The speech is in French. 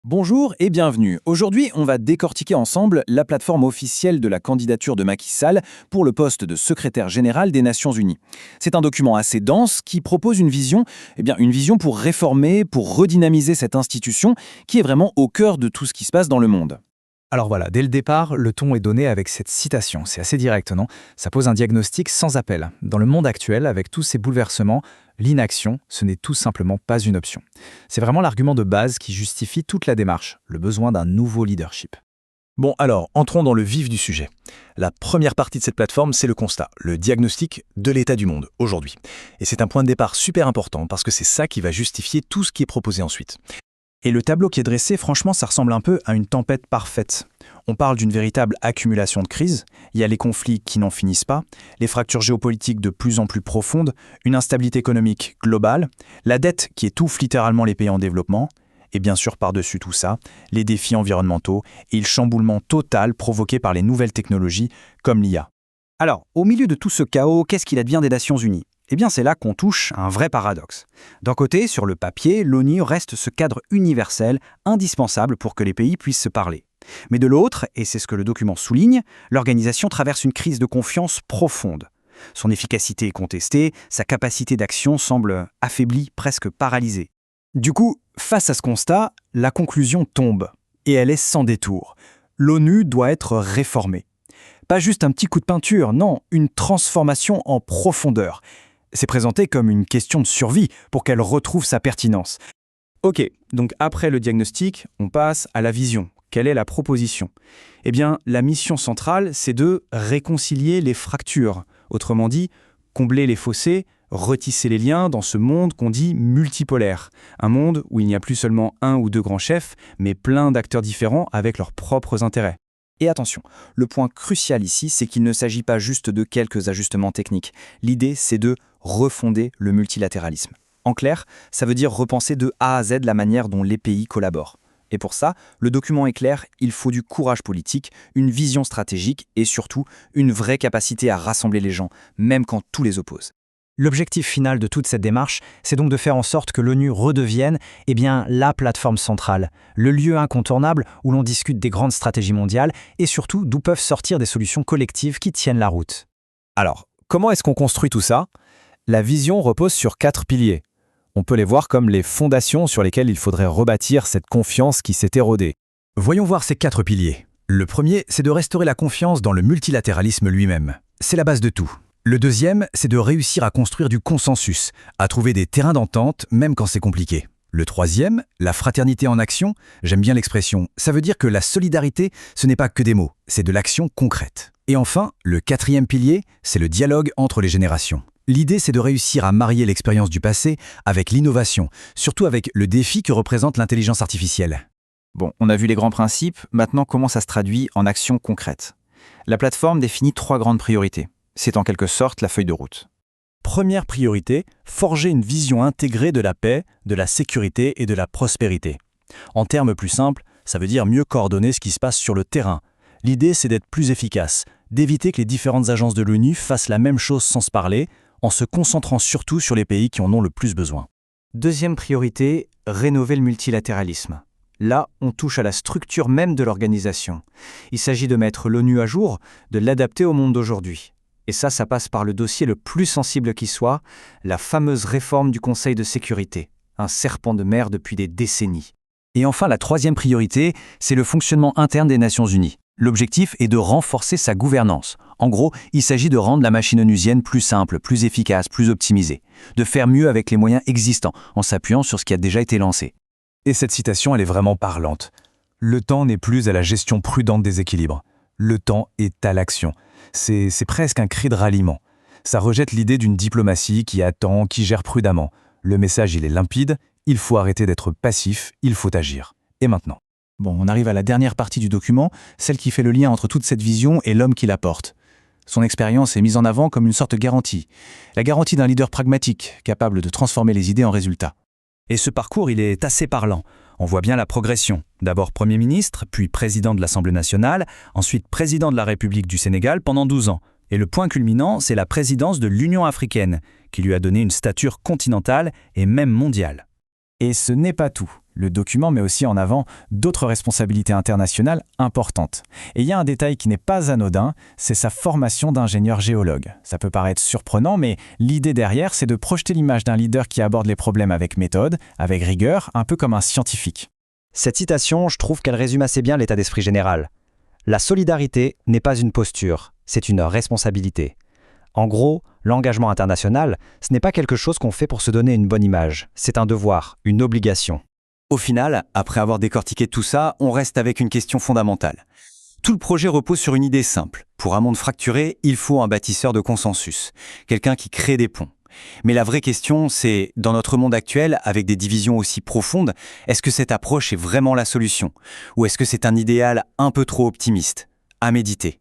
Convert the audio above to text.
Bonjour et bienvenue. Aujourd'hui, on va décortiquer ensemble la plateforme officielle de la candidature de Macky Sall pour le poste de secrétaire général des Nations Unies. C'est un document assez dense qui propose une vision, une vision pour réformer, pour redynamiser cette institution qui est vraiment au cœur de tout ce qui se passe dans le monde. Alors voilà, dès le départ, le ton est donné avec cette citation. C'est assez direct, non? Ça pose un diagnostic sans appel. Dans le monde actuel, avec tous ces bouleversements, l'inaction, ce n'est tout simplement pas une option. C'est vraiment l'argument de base qui justifie toute la démarche, le besoin d'un nouveau leadership. Bon, alors, entrons dans le vif du sujet. La première partie de cette plateforme, c'est le constat, le diagnostic de l'état du monde, aujourd'hui. Et c'est un point de départ super important parce que c'est ça qui va justifier tout ce qui est proposé ensuite. Et le tableau qui est dressé, franchement, ça ressemble un peu à une tempête parfaite. On parle d'une véritable accumulation de crises, il y a les conflits qui n'en finissent pas, les fractures géopolitiques de plus en plus profondes, une instabilité économique globale, la dette qui étouffe littéralement les pays en développement, et bien sûr par-dessus tout ça, les défis environnementaux et le chamboulement total provoqué par les nouvelles technologies comme l'IA. Alors, au milieu de tout ce chaos, qu'est-ce qu'il advient des Nations Unies ? Eh bien, c'est là qu'on touche à un vrai paradoxe. D'un côté, sur le papier, l'ONU reste ce cadre universel, indispensable pour que les pays puissent se parler. Mais de l'autre, et c'est ce que le document souligne, l'organisation traverse une crise de confiance profonde. Son efficacité est contestée, sa capacité d'action semble affaiblie, presque paralysée. Du coup, face à ce constat, la conclusion tombe. Et elle est sans détour. L'ONU doit être réformée. Pas juste un petit coup de peinture, non, une transformation en profondeur. C'est présenté comme une question de survie pour qu'elle retrouve sa pertinence. Ok, donc après le diagnostic, on passe à la vision. Quelle est la proposition ? Eh bien, la mission centrale, c'est de réconcilier les fractures. Autrement dit, combler les fossés, retisser les liens dans ce monde qu'on dit multipolaire. Un monde où il n'y a plus seulement un ou deux grands chefs, mais plein d'acteurs différents avec leurs propres intérêts. Et attention, le point crucial ici, c'est qu'il ne s'agit pas juste de quelques ajustements techniques. L'idée, c'est de refonder le multilatéralisme. En clair, ça veut dire repenser de A à Z la manière dont les pays collaborent. Et pour ça, le document est clair, il faut du courage politique, une vision stratégique et surtout une vraie capacité à rassembler les gens, même quand tout les oppose. L'objectif final de toute cette démarche, c'est donc de faire en sorte que l'ONU redevienne la plateforme centrale, le lieu incontournable où l'on discute des grandes stratégies mondiales et surtout d'où peuvent sortir des solutions collectives qui tiennent la route. Alors, comment est-ce qu'on construit tout ça ? La vision repose sur 4 piliers. On peut les voir comme les fondations sur lesquelles il faudrait rebâtir cette confiance qui s'est érodée. Voyons voir ces 4 piliers. Le premier, c'est de restaurer la confiance dans le multilatéralisme lui-même. C'est la base de tout. Le deuxième, c'est de réussir à construire du consensus, à trouver des terrains d'entente, même quand c'est compliqué. Le troisième, la fraternité en action, j'aime bien l'expression, ça veut dire que la solidarité, ce n'est pas que des mots, c'est de l'action concrète. Et enfin, le quatrième pilier, c'est le dialogue entre les générations. L'idée, c'est de réussir à marier l'expérience du passé avec l'innovation, surtout avec le défi que représente l'intelligence artificielle. Bon, on a vu les grands principes, maintenant comment ça se traduit en actions concrètes. La plateforme définit 3 grandes priorités. C'est en quelque sorte la feuille de route. Première priorité, forger une vision intégrée de la paix, de la sécurité et de la prospérité. En termes plus simples, ça veut dire mieux coordonner ce qui se passe sur le terrain. L'idée, c'est d'être plus efficace, d'éviter que les différentes agences de l'ONU fassent la même chose sans se parler, en se concentrant surtout sur les pays qui en ont le plus besoin. Deuxième priorité, rénover le multilatéralisme. Là, on touche à la structure même de l'organisation. Il s'agit de mettre l'ONU à jour, de l'adapter au monde d'aujourd'hui. Et ça passe par le dossier le plus sensible qui soit, la fameuse réforme du Conseil de sécurité, un serpent de mer depuis des décennies. Et enfin, la 3e priorité, c'est le fonctionnement interne des Nations Unies. L'objectif est de renforcer sa gouvernance. En gros, il s'agit de rendre la machine onusienne plus simple, plus efficace, plus optimisée. De faire mieux avec les moyens existants, en s'appuyant sur ce qui a déjà été lancé. Et cette citation, elle est vraiment parlante. Le temps n'est plus à la gestion prudente des équilibres. Le temps est à l'action. C'est presque un cri de ralliement. Ça rejette l'idée d'une diplomatie qui attend, qui gère prudemment. Le message, il est limpide, il faut arrêter d'être passif, il faut agir. Et maintenant ? Bon, on arrive à la dernière partie du document, celle qui fait le lien entre toute cette vision et l'homme qui la porte. Son expérience est mise en avant comme une sorte de garantie. La garantie d'un leader pragmatique, capable de transformer les idées en résultats. Et ce parcours, il est assez parlant. On voit bien la progression. D'abord Premier ministre, puis président de l'Assemblée nationale, ensuite président de la République du Sénégal pendant 12 ans. Et le point culminant, c'est la présidence de l'Union africaine, qui lui a donné une stature continentale et même mondiale. Et ce n'est pas tout. Le document met aussi en avant d'autres responsabilités internationales importantes. Et il y a un détail qui n'est pas anodin, c'est sa formation d'ingénieur géologue. Ça peut paraître surprenant, mais l'idée derrière, c'est de projeter l'image d'un leader qui aborde les problèmes avec méthode, avec rigueur, un peu comme un scientifique. Cette citation, je trouve qu'elle résume assez bien l'état d'esprit général. La solidarité n'est pas une posture, c'est une responsabilité. En gros, l'engagement international, ce n'est pas quelque chose qu'on fait pour se donner une bonne image, c'est un devoir, une obligation. Au final, après avoir décortiqué tout ça, on reste avec une question fondamentale. Tout le projet repose sur une idée simple. Pour un monde fracturé, il faut un bâtisseur de consensus, quelqu'un qui crée des ponts. Mais la vraie question, c'est, dans notre monde actuel, avec des divisions aussi profondes, est-ce que cette approche est vraiment la solution? Ou est-ce que c'est un idéal un peu trop optimiste? À méditer.